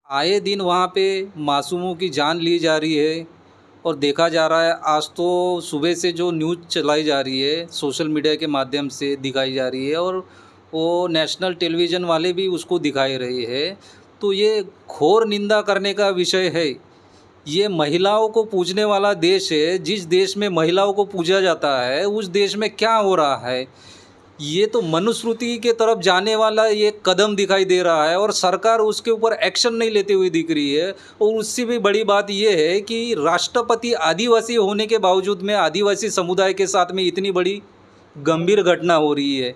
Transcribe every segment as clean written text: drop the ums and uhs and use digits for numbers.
आए दिन वहाँ पे मासूमों की जान ली जा रही है और देखा जा रहा है। आज तो सुबह से जो न्यूज़ चलाई जा रही है सोशल मीडिया के माध्यम से दिखाई जा रही है और वो नेशनल टेलीविज़न वाले भी उसको दिखाई रहे हैं। तो ये घोर निंदा करने का विषय है। ये महिलाओं को पूजने वाला देश है। जिस देश में महिलाओं को पूजा जाता है उस देश में क्या हो रहा है? ये तो मनुस्मृति के तरफ जाने वाला ये कदम दिखाई दे रहा है और सरकार उसके ऊपर एक्शन नहीं लेते हुए दिख रही है। और उससे भी बड़ी बात ये है कि राष्ट्रपति आदिवासी होने के बावजूद में आदिवासी समुदाय के साथ में इतनी बड़ी गंभीर घटना हो रही है।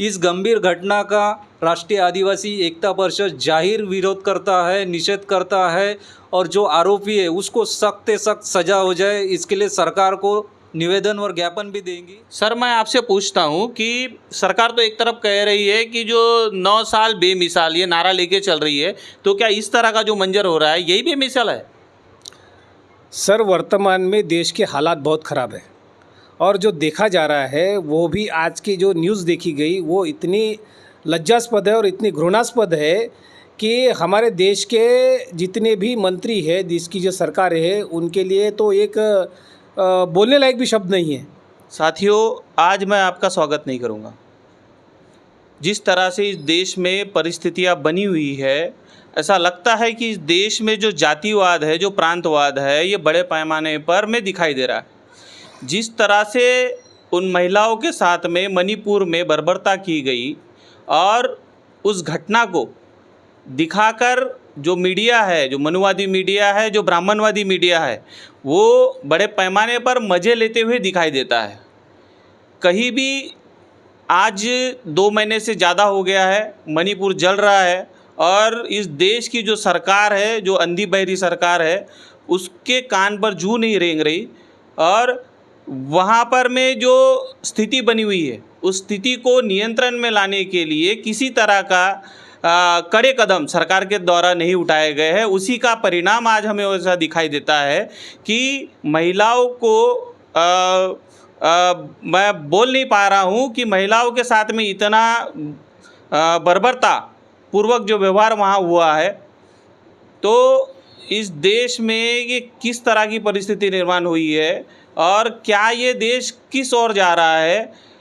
इस गंभीर घटना का राष्ट्रीय आदिवासी एकता परिषद जाहिर विरोध करता है, निषेध करता है और जो आरोपी है उसको सख्त से सख्त सज़ा हो जाए, इसके लिए सरकार को निवेदन और ज्ञापन भी देंगी। सर, मैं आपसे पूछता हूं कि सरकार तो एक तरफ कह रही है कि जो 9 साल बेमिसाल ये नारा लेके चल रही है, तो क्या इस तरह का जो मंजर हो रहा है यही बेमिसाल है? सर, वर्तमान में देश के हालात बहुत ख़राब है और जो देखा जा रहा है वो भी आज की जो न्यूज़ देखी गई वो इतनी लज्जास्पद है और इतनी घृणास्पद है कि हमारे देश के जितने भी मंत्री हैं, देश की जो सरकार है, उनके लिए तो एक बोलने लायक भी शब्द नहीं है। साथियों, आज मैं आपका स्वागत नहीं करूंगा। जिस तरह से इस देश में परिस्थितियां बनी हुई है, ऐसा लगता है कि इस देश में जो जातिवाद है, जो प्रांतवाद है, ये बड़े पैमाने पर में दिखाई दे रहा है। जिस तरह से उन महिलाओं के साथ में मणिपुर में बर्बरता की गई और उस घटना को दिखाकर जो मीडिया है, जो मनुवादी मीडिया है, जो ब्राह्मणवादी मीडिया है, वो बड़े पैमाने पर मज़े लेते हुए दिखाई देता है। कहीं भी आज 2 महीने से ज़्यादा हो गया है, मणिपुर जल रहा है और इस देश की जो सरकार है, जो अंधी बहरी सरकार है, उसके कान पर जूं नहीं रेंग रही और वहाँ पर में जो स्थिति बनी हुई है, उस स्थिति को नियंत्रण में लाने के लिए किसी तरह का कड़े कदम सरकार के द्वारा नहीं उठाए गए हैं। उसी का परिणाम आज हमें ऐसा दिखाई देता है कि महिलाओं को मैं बोल नहीं पा रहा हूँ कि महिलाओं के साथ में इतना बर्बरता पूर्वक जो व्यवहार वहाँ हुआ है, तो इस देश में ये किस तरह की परिस्थिति निर्माण हुई है और क्या ये देश किस ओर जा रहा है,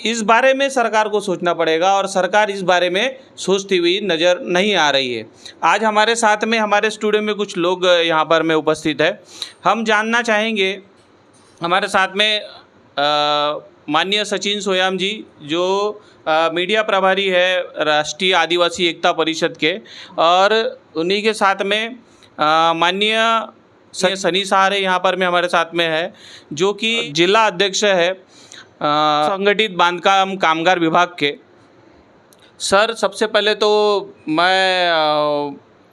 इस बारे में सरकार को सोचना पड़ेगा और सरकार इस बारे में सोचती हुई नज़र नहीं आ रही है। आज हमारे साथ में हमारे स्टूडियो में कुछ लोग यहाँ पर में उपस्थित है। हम जानना चाहेंगे, हमारे साथ में माननीय सचिन सोयाम जी, जो मीडिया प्रभारी है राष्ट्रीय आदिवासी एकता परिषद के, और उन्हीं के साथ में माननीय सनी सहारे यहाँ पर में हमारे साथ में है, जो कि जिला अध्यक्ष है संगठित बांधकाम कामगार विभाग के। सर, सबसे पहले तो मैं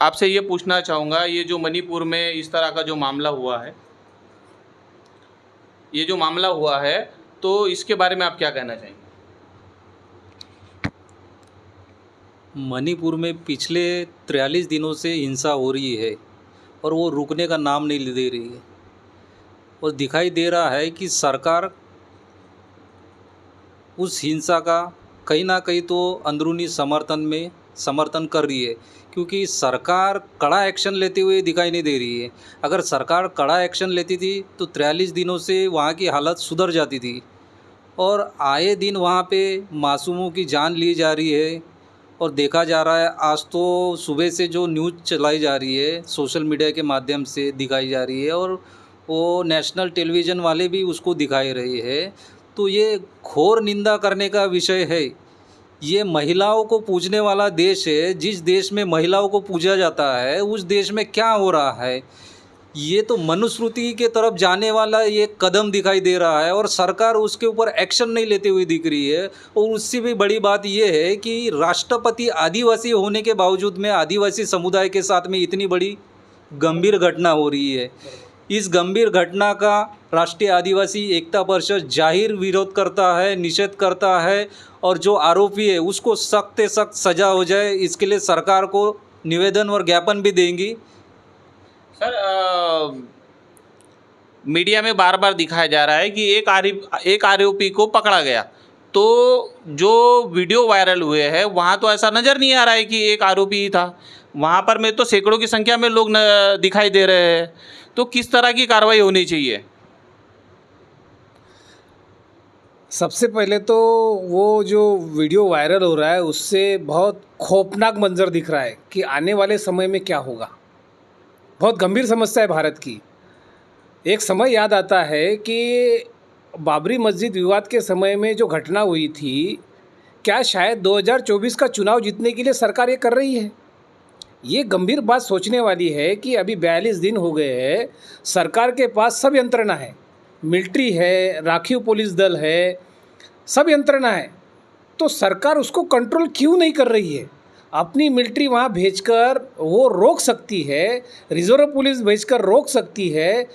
आपसे ये पूछना चाहूँगा, ये जो मणिपुर में इस तरह का जो मामला हुआ है, तो इसके बारे में आप क्या कहना चाहेंगे? मणिपुर में पिछले 43 दिनों से हिंसा हो रही है और वो रुकने का नाम नहीं दे रही है और दिखाई दे रहा है कि सरकार उस हिंसा का कहीं ना कहीं तो अंदरूनी समर्थन कर रही है, क्योंकि सरकार कड़ा एक्शन लेते हुए दिखाई नहीं दे रही है। अगर सरकार कड़ा एक्शन लेती थी तो 43 दिनों से वहाँ की हालत सुधर जाती थी। और आए दिन वहाँ पे मासूमों की जान ली जा रही है और देखा जा रहा है। आज तो सुबह से जो न्यूज़ चलाई जा रही है सोशल मीडिया के माध्यम से दिखाई जा रही है और वो नेशनल टेलीविज़न वाले भी उसको दिखाई रहे हैं। तो ये घोर निंदा करने का विषय है। ये महिलाओं को पूजने वाला देश है। जिस देश में महिलाओं को पूजा जाता है उस देश में क्या हो रहा है? ये तो मनुस्मृति के तरफ जाने वाला ये कदम दिखाई दे रहा है और सरकार उसके ऊपर एक्शन नहीं लेते हुए दिख रही है। और उससे भी बड़ी बात ये है कि राष्ट्रपति आदिवासी होने के बावजूद में आदिवासी समुदाय के साथ में इतनी बड़ी गंभीर घटना हो रही है। इस गंभीर घटना का राष्ट्रीय आदिवासी एकता परिषद जाहिर विरोध करता है, निषेध करता है और जो आरोपी है उसको सख्त से सख्त सज़ा हो जाए, इसके लिए सरकार को निवेदन और ज्ञापन भी देंगी। सर, मीडिया में बार बार दिखाया जा रहा है कि एक आरोपी को पकड़ा गया, तो जो वीडियो वायरल हुए हैं वहाँ तो ऐसा नज़र नहीं आ रहा है कि एक आरोपी ही था। वहाँ पर में तो सैकड़ों की संख्या में लोग दिखाई दे रहे हैं। तो किस तरह की कार्रवाई होनी चाहिए? सबसे पहले तो वो जो वीडियो वायरल हो रहा है उससे बहुत खौफनाक मंजर दिख रहा है कि आने वाले समय में क्या होगा। बहुत गंभीर समस्या है भारत की। एक समय याद आता है कि बाबरी मस्जिद विवाद के समय में जो घटना हुई थी, क्या शायद 2024 का चुनाव जीतने के लिए सरकार ये कर रही है? ये गंभीर बात सोचने वाली है कि अभी 42 दिन हो गए हैं, सरकार के पास सब यंत्रणा है, मिलिट्री है, राखीव पुलिस दल है, सब यंत्रणा है, तो सरकार उसको कंट्रोल क्यों नहीं कर रही है? अपनी मिलिट्री वहाँ भेजकर वो रोक सकती है, रिजर्व पुलिस भेजकर रोक सकती है।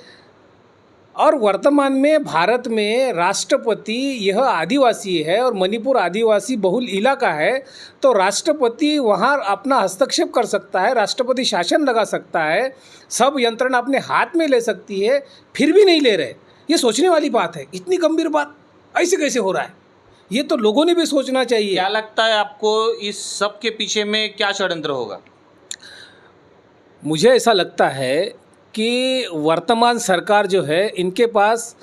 और वर्तमान में भारत में राष्ट्रपति यह आदिवासी है और मणिपुर आदिवासी बहुल इलाका है, तो राष्ट्रपति वहाँ अपना हस्तक्षेप कर सकता है, राष्ट्रपति शासन लगा सकता है, सब यंत्रणा अपने हाथ में ले सकती है, फिर भी नहीं ले रहे। ये सोचने वाली बात है। इतनी गंभीर बात ऐसे कैसे हो रहा है, ये तो लोगों ने भी सोचना चाहिए। क्या लगता है आपको इस सब के पीछे में क्या षड्यंत्र होगा? मुझे ऐसा लगता है कि वर्तमान सरकार जो है, इनके पास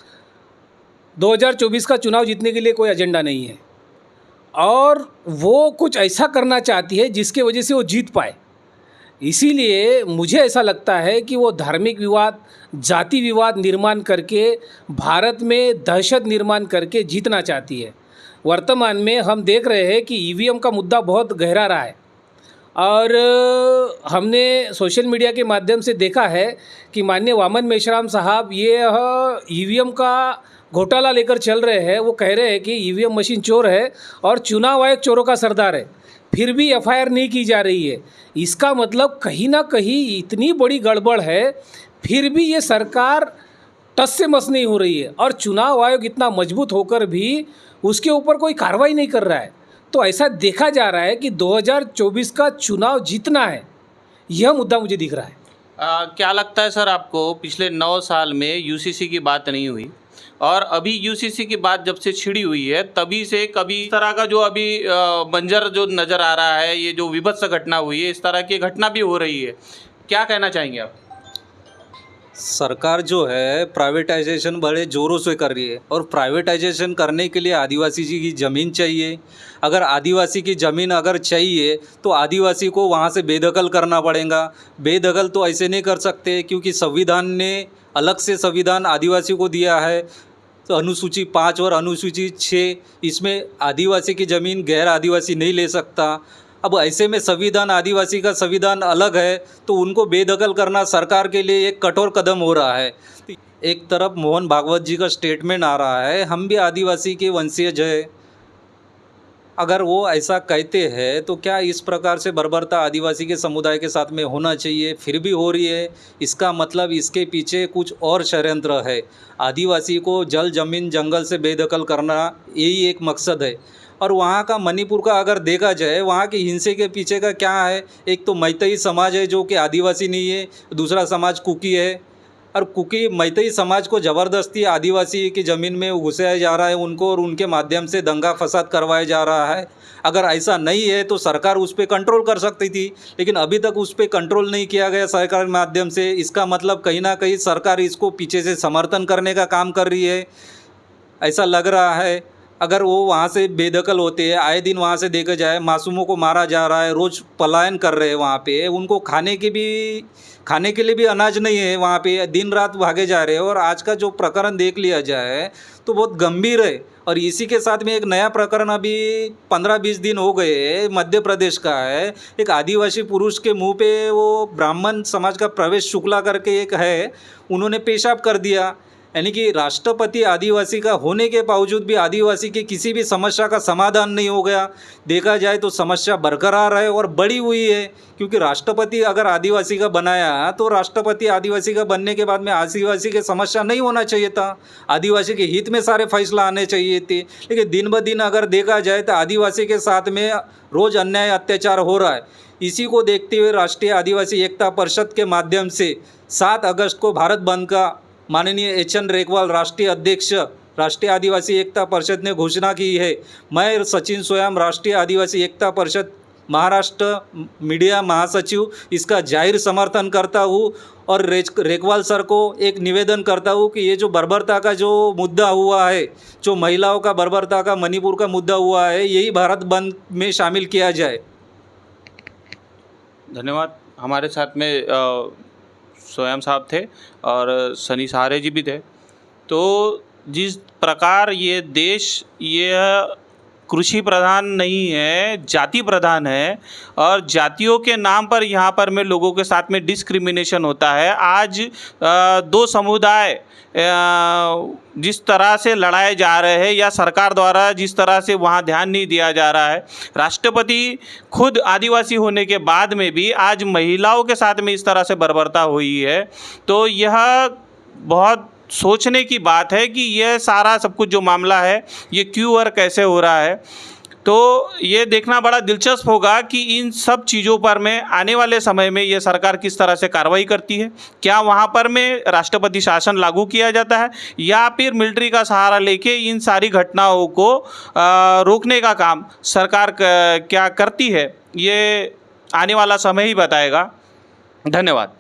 2024 का चुनाव जीतने के लिए कोई एजेंडा नहीं है और वो कुछ ऐसा करना चाहती है जिसके वजह से वो जीत पाए। इसीलिए मुझे ऐसा लगता है कि वो धार्मिक विवाद, जाति विवाद निर्माण करके भारत में दहशत निर्माण करके जीतना चाहती है। वर्तमान में हम देख रहे हैं कि ईवीएम का मुद्दा बहुत गहरा रहा है और हमने सोशल मीडिया के माध्यम से देखा है कि माननीय वामन मेश्राम साहब ये ईवीएम का घोटाला लेकर चल रहे हैं। वो कह रहे हैं कि ईवीएम मशीन चोर है और चुनाव आयोग चोरों का सरदार है, फिर भी एफआईआर नहीं की जा रही है। इसका मतलब कहीं ना कहीं इतनी बड़ी गड़बड़ है, फिर भी ये सरकार टस से मस नहीं हो रही है और चुनाव आयोग इतना मजबूत होकर भी उसके ऊपर कोई कार्रवाई नहीं कर रहा है। तो ऐसा देखा जा रहा है कि 2024 का चुनाव जीतना है, यह मुद्दा मुझे दिख रहा है। क्या लगता है सर आपको, पिछले 9 साल में यूसीसी की बात नहीं हुई और अभी यूसीसी की बात जब से छिड़ी हुई है तभी से कभी इस तरह का जो अभी मंजर जो नज़र आ रहा है, ये जो विभत्स घटना हुई है, इस तरह की घटना भी हो रही है, क्या कहना चाहेंगे आप? सरकार जो है प्राइवेटाइजेशन बड़े ज़ोरों से कर रही है और प्राइवेटाइजेशन करने के लिए आदिवासी जी की ज़मीन चाहिए। अगर आदिवासी की ज़मीन अगर चाहिए तो आदिवासी को वहाँ से बेदखल करना पड़ेगा। बेदखल तो ऐसे नहीं कर सकते क्योंकि संविधान ने अलग से संविधान आदिवासी को दिया है, तो अनुसूची 5 और अनुसूची 6, इसमें आदिवासी की ज़मीन गैर आदिवासी नहीं ले सकता। अब ऐसे में संविधान, आदिवासी का संविधान अलग है, तो उनको बेदखल करना सरकार के लिए एक कठोर कदम हो रहा है। एक तरफ मोहन भागवत जी का स्टेटमेंट आ रहा है, हम भी आदिवासी के वंशज है। अगर वो ऐसा कहते हैं तो क्या इस प्रकार से बर्बरता आदिवासी के समुदाय के साथ में होना चाहिए, फिर भी हो रही है। इसका मतलब इसके पीछे कुछ और षड्यंत्र है। आदिवासी को जल जमीन जंगल से बेदखल करना, यही एक मकसद है। और वहाँ का मणिपुर का अगर देखा जाए, वहाँ की हिंसे के पीछे का क्या है, एक तो मैतेई समाज है जो कि आदिवासी नहीं है, दूसरा समाज कुकी है। और कुकी मैतेई समाज को ज़बरदस्ती आदिवासी की ज़मीन में घुसाया जा रहा है उनको, और उनके माध्यम से दंगा फसाद करवाया जा रहा है। अगर ऐसा नहीं है तो सरकार उस पर कंट्रोल कर सकती थी, लेकिन अभी तक उस पर कंट्रोल नहीं किया गया सरकार के माध्यम से। इसका मतलब कहीं ना कहीं सरकार इसको पीछे से समर्थन करने का काम कर रही है, ऐसा लग रहा है। अगर वो वहाँ से बेदखल होते हैं, आए दिन वहाँ से देखा जाए मासूमों को मारा जा रहा है, रोज़ पलायन कर रहे हैं वहाँ पे, उनको खाने के लिए भी अनाज नहीं है वहाँ पे, दिन रात भागे जा रहे हैं। और आज का जो प्रकरण देख लिया जाए तो बहुत गंभीर है। और इसी के साथ में एक नया प्रकरण अभी 15-20 दिन हो गए मध्य प्रदेश का है। एक आदिवासी पुरुष के मुंह पे वो ब्राह्मण समाज का प्रवेश शुक्ला करके एक है, उन्होंने पेशाब कर दिया। यानी कि राष्ट्रपति आदिवासी का होने के बावजूद भी आदिवासी की किसी भी समस्या का समाधान नहीं हो गया। देखा जाए तो समस्या बरकरार है और बढ़ी हुई है, क्योंकि राष्ट्रपति अगर आदिवासी का बनाया तो राष्ट्रपति आदिवासी का बनने के बाद में आदिवासी की समस्या नहीं होना चाहिए था, आदिवासी के हित में सारे फैसला आने चाहिए थे। लेकिन दिन ब दिन अगर देखा जाए तो आदिवासी के साथ में रोज़ अन्याय अत्याचार हो रहा है। इसी को देखते हुए राष्ट्रीय आदिवासी एकता परिषद के माध्यम से 7 अगस्त को भारत बंद का माननीय एच.एन. रेकवाल राष्ट्रीय अध्यक्ष राष्ट्रीय आदिवासी एकता परिषद ने घोषणा की है। मैं सचिन सोयाम राष्ट्रीय आदिवासी एकता परिषद महाराष्ट्र मीडिया महासचिव इसका जाहिर समर्थन करता हूँ और रेखवाल सर को एक निवेदन करता हूँ कि ये जो बर्बरता का जो मुद्दा हुआ है, जो महिलाओं का बर्बरता का मणिपुर का मुद्दा हुआ है, यही भारत बंद में शामिल किया जाए। धन्यवाद। हमारे साथ में स्वयं साहब थे और सनी सहारे जी भी थे। तो जिस प्रकार ये देश ये कृषि प्रधान नहीं है, जाति प्रधान है और जातियों के नाम पर यहाँ पर में लोगों के साथ में डिस्क्रिमिनेशन होता है। आज दो समुदाय जिस तरह से लड़ाए जा रहे हैं या सरकार द्वारा जिस तरह से वहाँ ध्यान नहीं दिया जा रहा है, राष्ट्रपति खुद आदिवासी होने के बाद में भी आज महिलाओं के साथ में इस तरह से बर्बरता हुई है, तो यह बहुत सोचने की बात है कि यह सारा सब कुछ जो मामला है ये क्यों और कैसे हो रहा है। तो ये देखना बड़ा दिलचस्प होगा कि इन सब चीज़ों पर में आने वाले समय में ये सरकार किस तरह से कार्रवाई करती है। क्या वहाँ पर में राष्ट्रपति शासन लागू किया जाता है या फिर मिलिट्री का सहारा लेके इन सारी घटनाओं को रोकने का काम सरकार क्या करती है, ये आने वाला समय ही बताएगा। धन्यवाद।